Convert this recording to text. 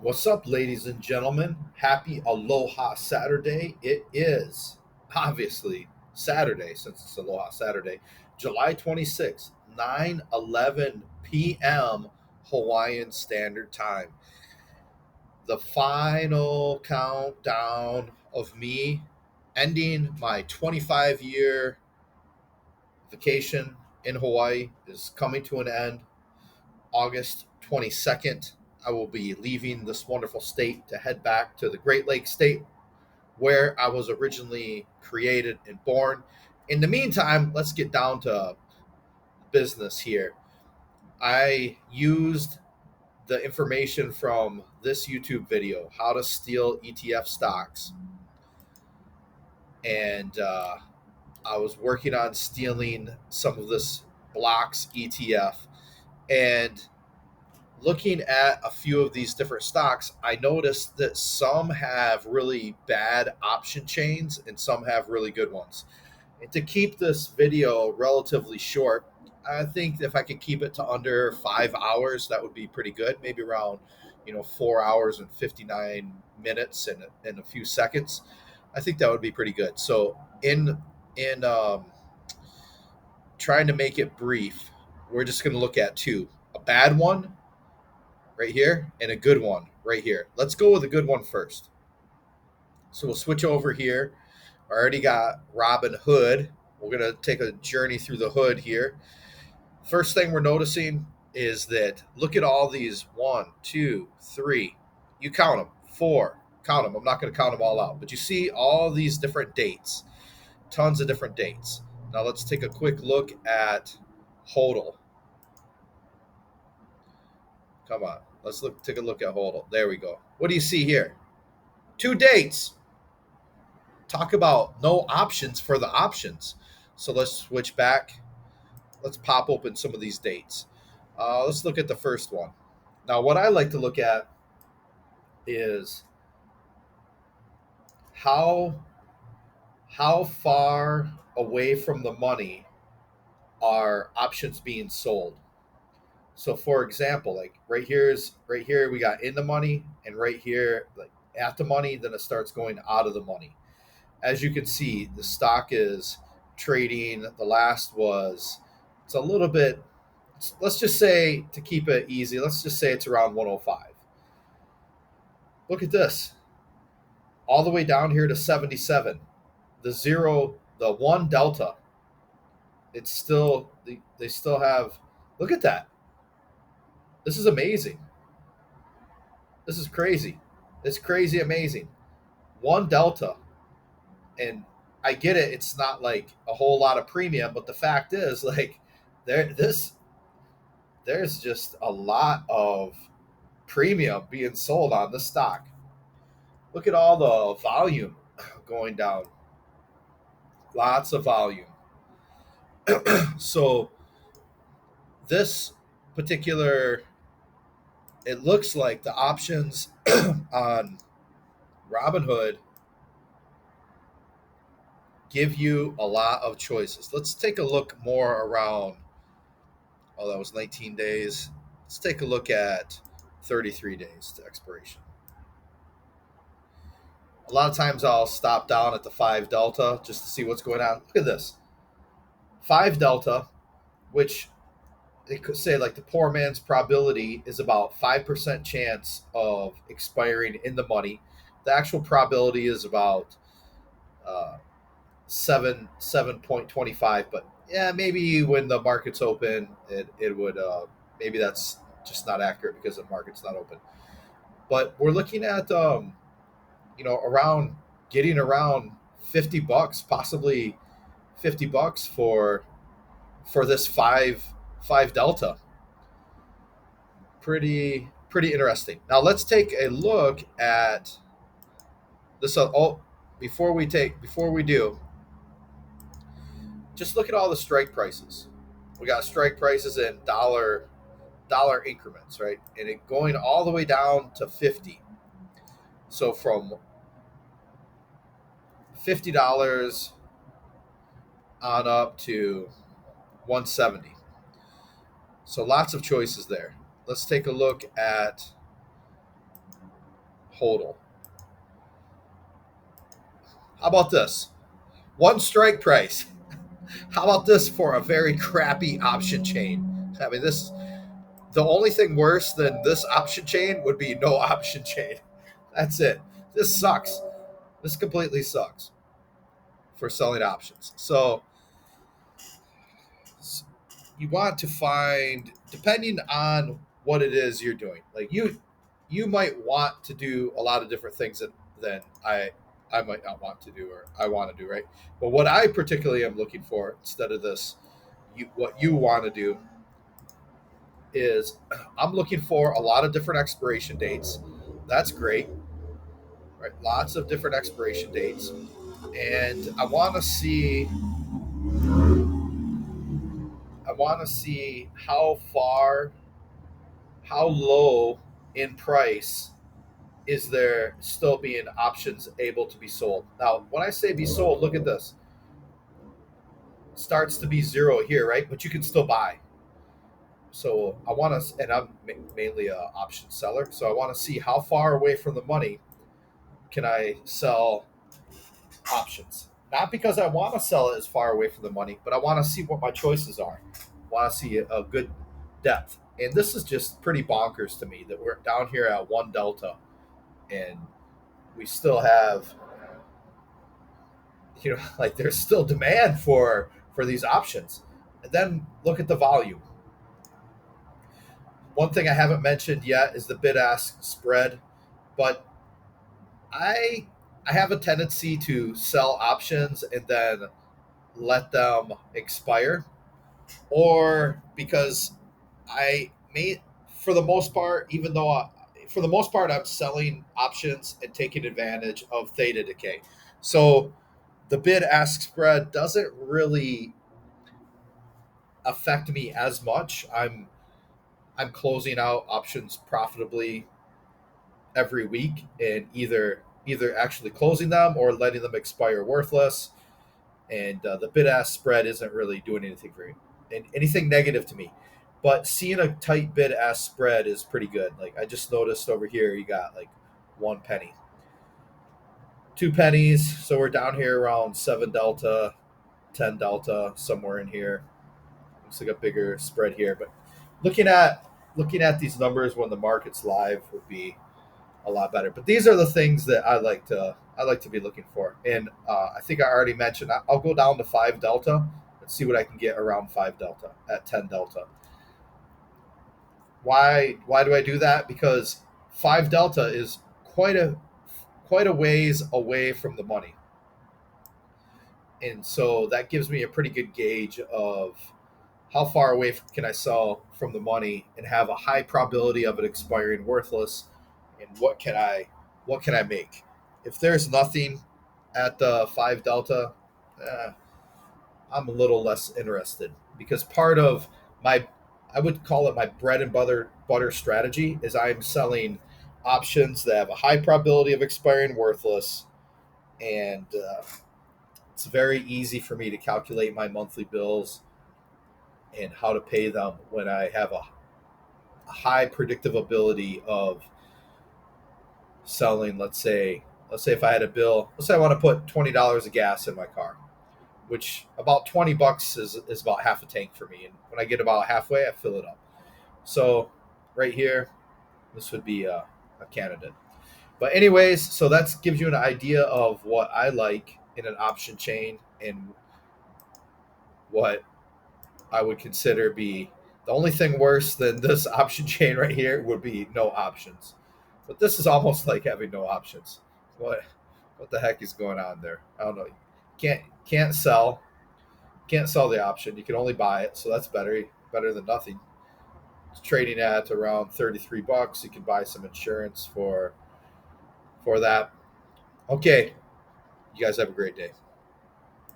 What's up, ladies and gentlemen? Happy Aloha Saturday. It is obviously Saturday, since it's Aloha Saturday, July 26th, 9:11 p.m. Hawaiian Standard Time. The final countdown of me ending my 25-year vacation in Hawaii is coming to an end. August 22nd, I will be leaving this wonderful state to head back to the Great Lakes state where I was originally created and born. In the meantime, let's get down to business here. I used the information from this YouTube video, How to Steal ETF Stocks, and I was working on stealing some of this blocks ETF. And looking at a few of these different stocks, I noticed that some have really bad option chains and some have really good ones. And to keep this video relatively short, I think if I could keep it to under 5 hours, that would be pretty good. Maybe around, 4 hours and 59 minutes and a few seconds. I think that would be pretty good. So in trying to make it brief, we're just going to look at two: a bad one right here and a good one right here. Let's go with a good one first. So we'll switch over here. I already got Robin Hood. We're going to take a journey through the hood here. First thing we're noticing is that look at all these: one, two, three. You count them. Four. Count them. I'm not going to count them all out, but you see all these different dates. Tons of different dates. Now let's take a quick look at HODL. Come on. Take a look at HODL. There we go. What do you see here? Two dates. Talk about no options for the options. So let's switch back. Let's pop open some of these dates. Let's look at the first one. Now, what I like to look at is how how far away from the money are options being sold. So, for example, like right here we got in the money, and right here like at the money, then it starts going out of the money. As you can see, the stock is trading. The last was, it's a little bit, let's just say, to keep it easy, let's just say it's around 105. Look at this, all the way down here to 77. The zero, the one delta, it's still, they still have, look at that. This is amazing. This is crazy. It's crazy amazing. One delta. And I get it, it's not like a whole lot of premium, but the fact is, like, this there's just a lot of premium being sold on the stock. Look at all the volume going down. Lots of volume. So this particular, it looks like the options on Robinhood give you a lot of choices. Let's take a look more around. Oh, that was 19 days. Let's take a look at 33 days to expiration. A lot of times I'll stop down at the 5 delta just to see what's going on. Look at this. 5 delta, which they could say like the poor man's probability is about 5% chance of expiring in the money. The actual probability is about 7.25, but yeah, maybe when the market's open, it would maybe that's just not accurate because the market's not open. But we're looking at around getting around $50, possibly $50 for this five delta. Pretty interesting. Now let's take a look at this. Before we do, just look at all the strike prices. We got strike prices in dollar increments, right? And it going all the way down to 50. So from $50 on up to 170. So lots of choices there. Let's take a look at HODL. How about this? One strike price. How about this for a very crappy option chain? I mean, this the only thing worse than this option chain would be no option chain. That's it. This sucks. This completely sucks for selling options. So you want to find, depending on what it is you're doing, like you might want to do a lot of different things than I might not want to do or I want to do, right? But what I particularly am looking for instead of this, what you want to do is I'm looking for a lot of different expiration dates. That's great, right? Lots of different expiration dates, and I want to see how far, how low in price is there still being options able to be sold. Now, when I say be sold, look at this. Starts to be zero here, right? But you can still buy. So I want to, and I'm mainly a option seller. So I want to see how far away from the money can I sell options. Not because I want to sell it as far away from the money, but I want to see what my choices are. I want to see a good depth. And this is just pretty bonkers to me that we're down here at one delta and we still have, like there's still demand for these options. And then look at the volume. One thing I haven't mentioned yet is the bid ask spread, but I I have a tendency to sell options and then let them expire, or because I may, for the most part, even though for the most part I'm selling options and taking advantage of theta decay. So the bid ask spread doesn't really affect me as much. I'm closing out options profitably every week and either actually closing them or letting them expire worthless. And the bid ask spread isn't really doing anything for me and anything negative to me. But seeing a tight bid ask spread is pretty good. Like I just noticed over here, you got like 1 penny, 2 pennies. So we're down here around 7 delta, 10 delta, somewhere in here. Looks like a bigger spread here. But looking at looking at these numbers when the market's live would be a lot better. But these are the things that I like to be looking for. And I think I already mentioned I'll go down to 5 delta and see what I can get around 5 delta at 10 delta. Why do I do that? Because 5 delta is quite a ways away from the money, and so that gives me a pretty good gauge of how far away can I sell from the money and have a high probability of it expiring worthless, and what can I make? If there's nothing at the 5 delta, eh, I'm a little less interested because part of my, I would call it my bread and butter strategy is I'm selling options that have a high probability of expiring worthless, and it's very easy for me to calculate my monthly bills and how to pay them when I have a high predictive ability of selling. Let's say if I had a bill, let's say I want to put $20 of gas in my car, which about $20 is about half a tank for me. And when I get about halfway, I fill it up. So right here, this would be a candidate. But anyways, so that gives you an idea of what I like in an option chain and what I would consider be the only thing worse than this option chain right here would be no options. But this is almost like having no options. What what the heck is going on there? I don't know. Can't sell. Can't sell the option. You can only buy it, so that's better than nothing. It's trading at around $33. You can buy some insurance for that. Okay, you guys have a great day.